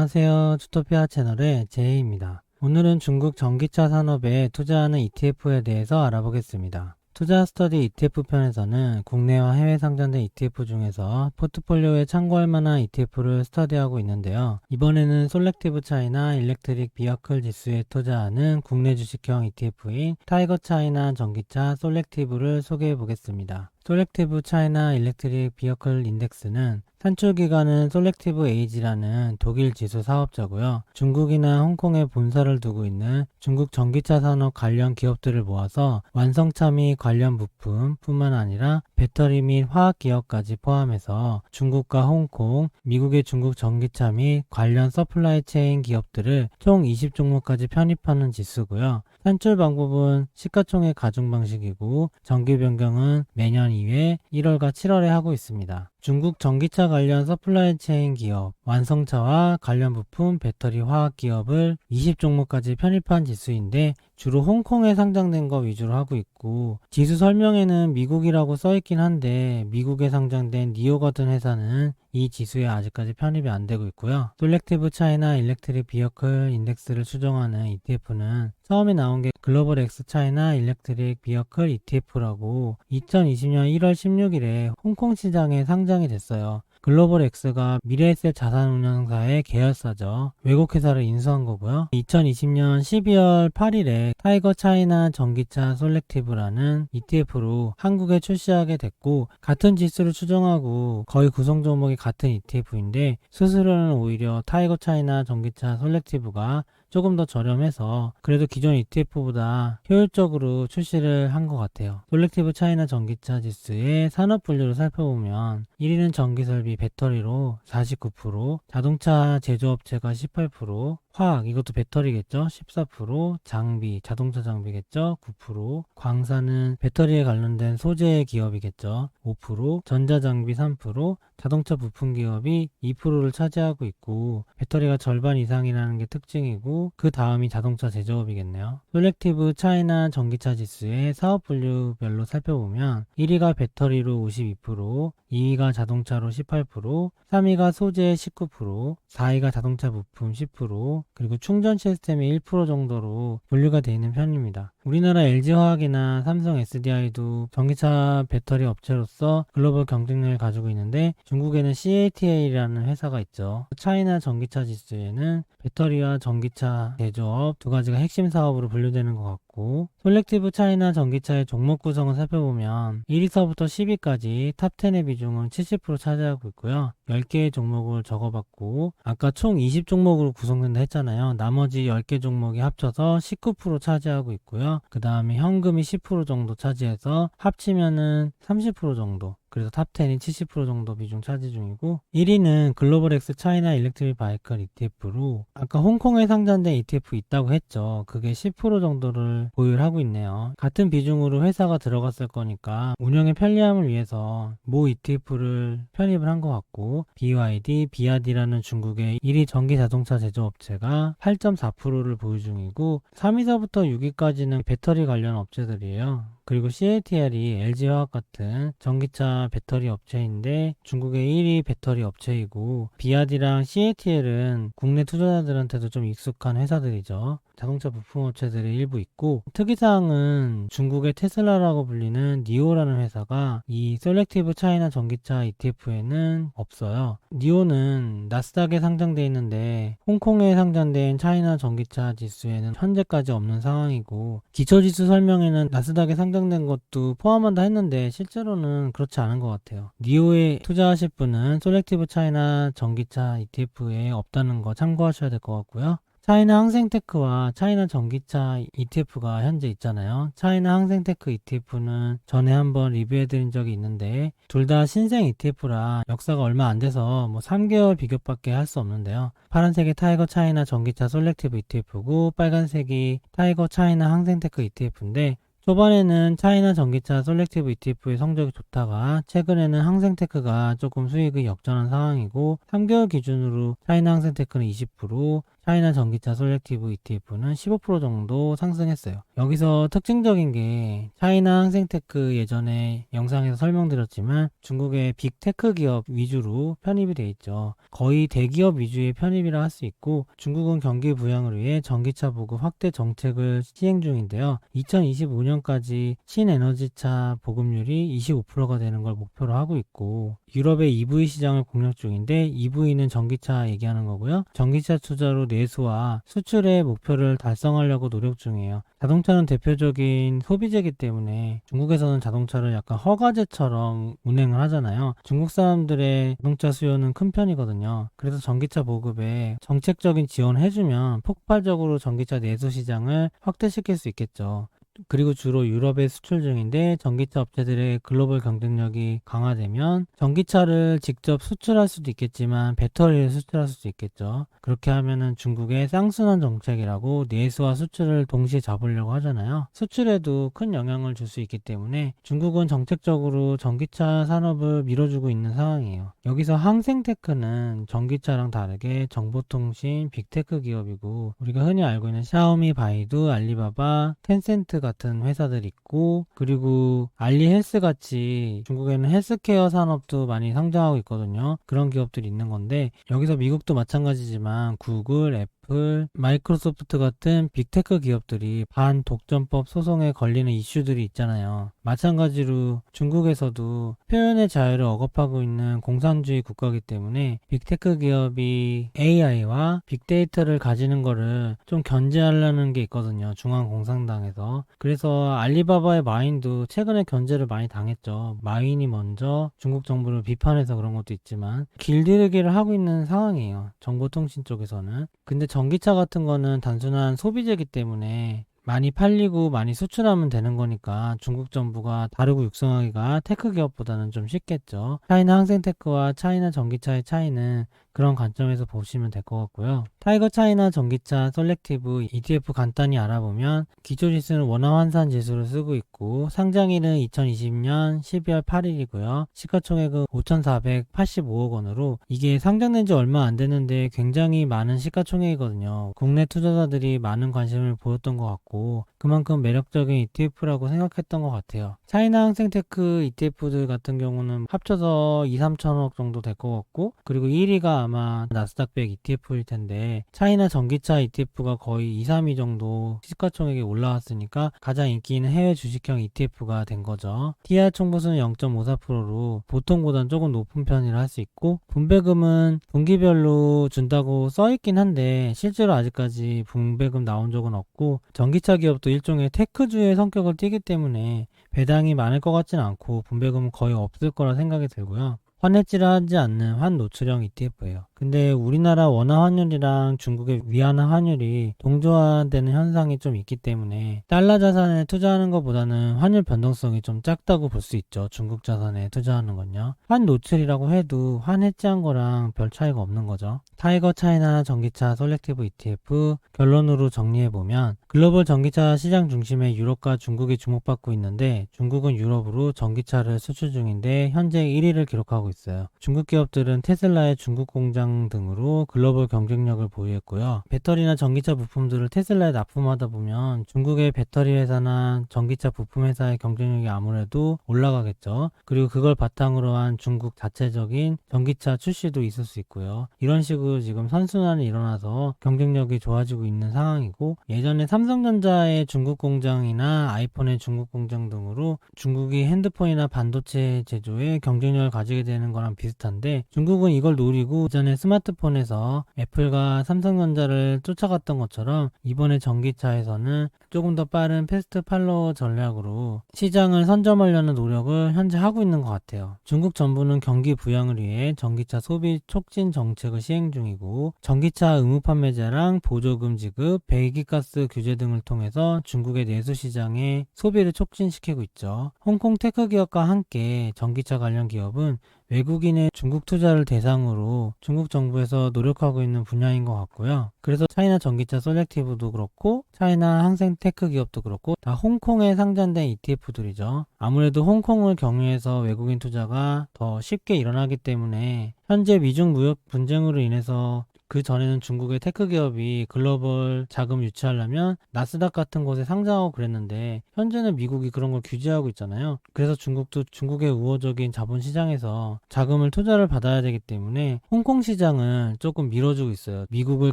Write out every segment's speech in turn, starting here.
안녕하세요. 주토피아 채널의 제이입니다. 오늘은 중국 전기차 산업에 투자하는 ETF에 대해서 알아보겠습니다. 투자 스터디 ETF 편에서는 국내와 해외 상장된 ETF 중에서 포트폴리오에 참고할 만한 ETF를 스터디하고 있는데요. 이번에는 솔렉티브 차이나 일렉트릭 비어클 지수에 투자하는 국내 주식형 ETF인 타이거 차이나 전기차 솔렉티브를 소개해 보겠습니다. 솔렉티브 차이나 일렉트릭 비어클 인덱스는 산출기관은 솔렉티브 에이지라는 독일 지수 사업자고요. 중국이나 홍콩에 본사를 두고 있는 중국 전기차 산업 관련 기업들을 모아서 완성차 및 관련 부품 뿐만 아니라 배터리 및 화학 기업까지 포함해서 중국과 홍콩, 미국의 중국 전기차 및 관련 서플라이 체인 기업들을 총 20종목까지 편입하는 지수고요. 산출 방법은 시가총액 가중 방식이고 정기 변경은 매년 2회 1월과 7월에 하고 있습니다. 중국 전기차 관련 서플라이 체인 기업, 완성차와 관련 부품, 배터리 화학 기업을 20종목까지 편입한 지수인데 주로 홍콩에 상장된 거 위주로 하고 있고, 지수 설명에는 미국이라고 써있긴 한데 미국에 상장된 니오 같은 회사는 이 지수에 아직까지 편입이 안 되고 있고요. 솔렉티브 차이나 일렉트릭 비어클 인덱스를 추정하는 ETF는 처음에 나온 게 글로벌 X 차이나 일렉트릭 비어클 ETF라고 2020년 1월 16일에 홍콩 시장에 상장이 됐어요. 글로벌 X가 미래에셋 자산운용사의 계열사죠. 외국 회사를 인수한 거고요. 2020년 12월 8일에 타이거 차이나 전기차 솔렉티브라는 ETF로 한국에 출시하게 됐고, 같은 지수를 추정하고 거의 구성 종목이 같은 ETF인데 수수료는 오히려 타이거 차이나 전기차 솔렉티브가 조금 더 저렴해서 그래도 기존 ETF보다 효율적으로 출시를 한 것 같아요. 솔렉티브 차이나 전기차 지수의 산업 분류를 살펴보면 1위는 전기설비 배터리로 49%, 자동차 제조업체가 18%, 화학, 이것도 배터리겠죠? 14%, 장비, 자동차 장비겠죠? 9%, 광산은 배터리에 관련된 소재 기업이겠죠? 5%, 전자장비 3%, 자동차 부품 기업이 2%를 차지하고 있고, 배터리가 절반 이상이라는 게 특징이고, 그 다음이 자동차 제조업이겠네요. 솔렉티브 차이나 전기차 지수의 사업 분류별로 살펴보면 1위가 배터리로 52%, 2위가 자동차로 18%, 3위가 소재 19%, 4위가 자동차 부품 10%, 그리고 충전 시스템이 1% 정도로 분류가 되어 있는 편입니다. 우리나라 LG화학이나 삼성 SDI도 전기차 배터리 업체로서 글로벌 경쟁력을 가지고 있는데 중국에는 CATL이라는 회사가 있죠. 차이나 전기차 지수에는 배터리와 전기차 제조업 두 가지가 핵심 사업으로 분류되는 것 같고, 솔렉티브 차이나 전기차의 종목 구성을 살펴보면 1위서부터 10위까지 탑10의 비중은 70% 차지하고 있고요. 10개의 종목을 적어봤고, 아까 총 20종목으로 구성된다 했잖아요. 나머지 10개 종목이 합쳐서 19% 차지하고 있고요. 그 다음에 현금이 10% 정도 차지해서 합치면은 30% 정도, 그래서 탑10이 70% 정도 비중 차지 중이고, 1위는 글로벌 X 차이나 일렉트릭 바이클 ETF로 아까 홍콩에 상장된 ETF 있다고 했죠. 그게 10% 정도를 보유하고 있네요. 같은 비중으로 회사가 들어갔을 거니까 운영의 편리함을 위해서 모 ETF를 편입을 한 것 같고, BYD, 비아디라는 중국의 1위 전기 자동차 제조업체가 8.4%를 보유 중이고, 3위서부터 6위까지는 배터리 관련 업체들이에요. 그리고 CATL이 LG화학 같은 전기차 배터리 업체인데 중국의 1위 배터리 업체이고, 비아디랑 CATL은 국내 투자자들한테도 좀 익숙한 회사들이죠. 자동차 부품 업체들이 일부 있고, 특이사항은 중국의 테슬라라고 불리는 니오라는 회사가 이 솔렉티브 차이나 전기차 ETF에는 없어요. 니오는 나스닥에 상장되어 있는데 홍콩에 상장된 차이나 전기차 지수에는 현재까지 없는 상황이고, 기초지수 설명에는 나스닥에 상장된 것도 포함한다 했는데 실제로는 그렇지 않은 것 같아요. 니오에 투자하실 분은 솔렉티브 차이나 전기차 ETF에 없다는 거 참고하셔야 될 것 같고요. 차이나 항생테크와 차이나 전기차 ETF가 현재 있잖아요. 차이나 항생테크 ETF는 전에 한번 리뷰해드린 적이 있는데 둘 다 신생 ETF라 역사가 얼마 안 돼서 3개월 비교밖에 할 수 없는데요. 파란색이 타이거 차이나 전기차 솔렉티브 ETF고 빨간색이 타이거 차이나 항생테크 ETF인데, 초반에는 차이나 전기차 솔렉티브 ETF의 성적이 좋다가 최근에는 항생테크가 조금 수익이 역전한 상황이고, 3개월 기준으로 차이나 항생테크는 20%, 차이나 전기차 솔렉티브 ETF는 15% 정도 상승했어요. 여기서 특징적인 게 차이나 항생테크 예전에 영상에서 설명드렸지만 중국의 빅테크 기업 위주로 편입이 돼 있죠. 거의 대기업 위주의 편입이라 할 수 있고 중국은 경기 부양을 위해 전기차 보급 확대 정책을 시행 중인데요. 2025년까지 신에너지차 보급률이 25%가 되는 걸 목표로 하고 있고 유럽의 EV 시장을 공략 중인데 EV는 전기차 얘기하는 거고요. 전기차 투자로 내수와 수출의 목표를 달성하려고 노력 중이에요. 자동차는 대표적인 소비재이기 때문에 중국에서는 자동차를 약간 허가제처럼 운행을 하잖아요. 중국 사람들의 자동차 수요는 큰 편이거든요. 그래서 전기차 보급에 정책적인 지원을 해주면 폭발적으로 전기차 내수 시장을 확대시킬 수 있겠죠. 그리고 주로 유럽에 수출 중인데 전기차 업체들의 글로벌 경쟁력이 강화되면 전기차를 직접 수출할 수도 있겠지만 배터리를 수출할 수도 있겠죠. 그렇게 하면은 중국의 쌍순환 정책이라고 내수와 수출을 동시에 잡으려고 하잖아요. 수출에도 큰 영향을 줄 수 있기 때문에 중국은 정책적으로 전기차 산업을 밀어주고 있는 상황이에요. 여기서 항생테크는 전기차랑 다르게 정보통신 빅테크 기업이고 우리가 흔히 알고 있는 샤오미, 바이두, 알리바바, 텐센트 같은 회사들 있고 그리고 알리헬스 같이 중국에는 헬스케어 산업도 많이 성장하고 있거든요. 그런 기업들이 있는 건데 여기서 미국도 마찬가지지만 구글, 애플, 마이크로소프트 같은 빅테크 기업들이 반독점법 소송에 걸리는 이슈들이 있잖아요. 마찬가지로 중국에서도 표현의 자유를 억압하고 있는 공산주의 국가이기 때문에 빅테크 기업이 AI와 빅데이터를 가지는 거를 좀 견제하려는 게 있거든요. 중앙공산당에서. 그래서 알리바바의 마윈도 최근에 견제를 많이 당했죠. 마윈이 먼저 중국 정부를 비판해서 그런 것도 있지만 길들이기를 하고 있는 상황이에요. 정보통신 쪽에서는. 근데 전기차 같은 거는 단순한 소비재이기 때문에 많이 팔리고 많이 수출하면 되는 거니까 중국 정부가 다루고 육성하기가 테크 기업보다는 좀 쉽겠죠. 차이나 항생테크와 차이나 전기차의 차이는 그런 관점에서 보시면 될 것 같고요. 타이거 차이나 전기차 솔렉티브 ETF 간단히 알아보면 기초 지수는 원화환산 지수를 쓰고 있고 상장일은 2020년 12월 8일이고요. 시가총액은 5,485억 원으로 이게 상장된 지 얼마 안 됐는데 굉장히 많은 시가총액이거든요. 국내 투자자들이 많은 관심을 보였던 것 같고 그만큼 매력적인 ETF라고 생각했던 것 같아요. 차이나 항생테크 ETF들 같은 경우는 합쳐서 2, 3천억 정도 될 것 같고 그리고 1위가 아마 나스닥 100 ETF일 텐데 차이나 전기차 ETF가 거의 2, 3위 정도 시가총액이 올라왔으니까 가장 인기 있는 해외 주식형 ETF가 된 거죠. TR 총보수는 0.54%로 보통보다는 조금 높은 편이라 할 수 있고 분배금은 분기별로 준다고 써있긴 한데 실제로 아직까지 분배금 나온 적은 없고 전기차 기업도 일종의 테크주의 성격을 띠기 때문에 배당이 많을 것 같지는 않고 분배금은 거의 없을 거라 생각이 들고요. 환해지를 않는 환노출형 ETF예요. 근데 우리나라 원화 환율이랑 중국의 위안화 환율이 동조화되는 현상이 좀 있기 때문에 달러 자산에 투자하는 것보다는 환율 변동성이 좀 작다고 볼 수 있죠. 중국 자산에 투자하는 건요. 환노출이라고 해도 환해지한 거랑 별 차이가 없는 거죠. 타이거 차이나 전기차 솔렉티브 ETF 결론으로 정리해보면 글로벌 전기차 시장 중심의 유럽과 중국이 주목받고 있는데 중국은 유럽으로 전기차를 수출 중인데 현재 1위를 기록하고 있어요. 중국 기업들은 테슬라의 중국 공장 등으로 글로벌 경쟁력을 보유했고요. 배터리나 전기차 부품들을 테슬라에 납품하다 보면 중국의 배터리 회사나 전기차 부품 회사의 경쟁력이 아무래도 올라가겠죠. 그리고 그걸 바탕으로 한 중국 자체적인 전기차 출시도 있을 수 있고요. 이런 식으로 지금 선순환이 일어나서 경쟁력이 좋아지고 있는 상황이고 예전에 삼성전자의 중국 공장이나 아이폰의 중국 공장 등으로 중국이 핸드폰이나 반도체 제조에 경쟁력을 가지게 되는 거랑 비슷한데 중국은 이걸 노리고 예전에 스마트폰에서 애플과 삼성전자를 쫓아갔던 것처럼 이번에 전기차에서는 조금 더 빠른 패스트 팔로워 전략으로 시장을 선점하려는 노력을 현재 하고 있는 것 같아요. 중국 정부는 경기 부양을 위해 전기차 소비 촉진 정책을 시행 중이고 전기차 의무 판매자랑 보조금 지급, 배기가스 규제 등을 통해서 중국의 내수 시장에 소비를 촉진시키고 있죠. 홍콩 테크 기업과 함께 전기차 관련 기업은 외국인의 중국 투자를 대상으로 중국 정부에서 노력하고 있는 분야인 것 같고요. 그래서 차이나 전기차 솔렉티브도 그렇고 차이나 항생테크 기업도 그렇고 다 홍콩에 상장된 ETF들이죠. 아무래도 홍콩을 경유해서 외국인 투자가 더 쉽게 일어나기 때문에 현재 미중 무역 분쟁으로 인해서 그 전에는 중국의 테크 기업이 글로벌 자금 유치하려면 나스닥 같은 곳에 상장하고 그랬는데 현재는 미국이 그런 걸 규제하고 있잖아요. 그래서 중국도 중국의 우호적인 자본시장에서 자금을 투자를 받아야 되기 때문에 홍콩 시장을 조금 밀어주고 있어요. 미국을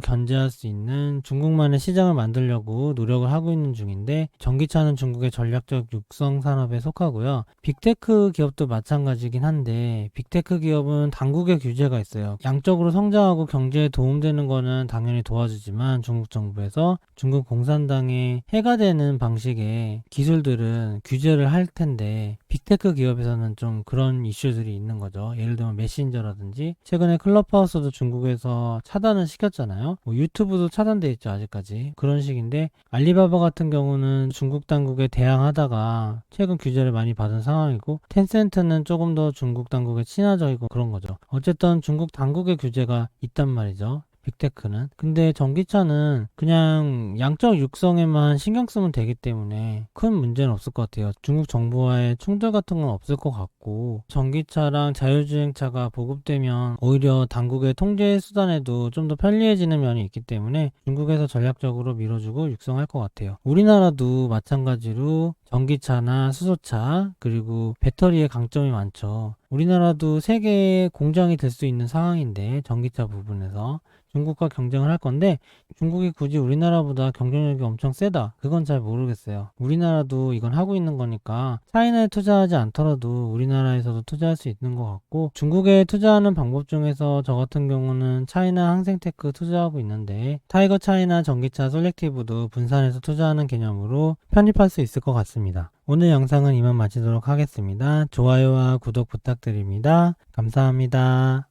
견제할 수 있는 중국만의 시장을 만들려고 노력을 하고 있는 중인데, 전기차는 중국의 전략적 육성 산업에 속하고요. 빅테크 기업도 마찬가지긴 한데 빅테크 기업은 당국의 규제가 있어요. 양적으로 성장하고 경제에 도움되는 거는 당연히 도와주지만 중국 정부에서 중국 공산당에 해가 되는 방식의 기술들은 규제를 할 텐데, 빅테크 기업에서는 좀 그런 이슈들이 있는 거죠. 예를 들면 메신저라든지 최근에 클럽하우스도 중국에서 차단을 시켰잖아요. 뭐 유튜브도 차단돼 있죠, 아직까지. 그런 식인데, 알리바바 같은 경우는 중국 당국에 대항하다가 최근 규제를 많이 받은 상황이고, 텐센트는 조금 더 중국 당국에 친화적이고 그런 거죠. 어쨌든 중국 당국의 규제가 있단 말이죠, 빅테크는. 근데 전기차는 그냥 양적 육성에만 신경 쓰면 되기 때문에 큰 문제는 없을 것 같아요. 중국 정부와의 충돌 같은 건 없을 것 같고, 전기차랑 자율주행차가 보급되면 오히려 당국의 통제 수단에도 좀 더 편리해지는 면이 있기 때문에 중국에서 전략적으로 밀어주고 육성할 것 같아요. 우리나라도 마찬가지로 전기차나 수소차 그리고 배터리의 강점이 많죠. 우리나라도 세계의 공장이 될 수 있는 상황인데, 전기차 부분에서 중국과 경쟁을 할 건데, 중국이 굳이 우리나라보다 경쟁력이 엄청 세다, 그건 잘 모르겠어요. 우리나라도 이건 하고 있는 거니까 차이나에 투자하지 않더라도 우리나라에서도 투자할 수 있는 것 같고, 중국에 투자하는 방법 중에서 저 같은 경우는 차이나 항생테크 투자하고 있는데, 타이거 차이나 전기차 솔렉티브도 분산해서 투자하는 개념으로 편입할 수 있을 것 같습니다. 오늘 영상은 이만 마치도록 하겠습니다. 좋아요와 구독 부탁드립니다. 감사합니다.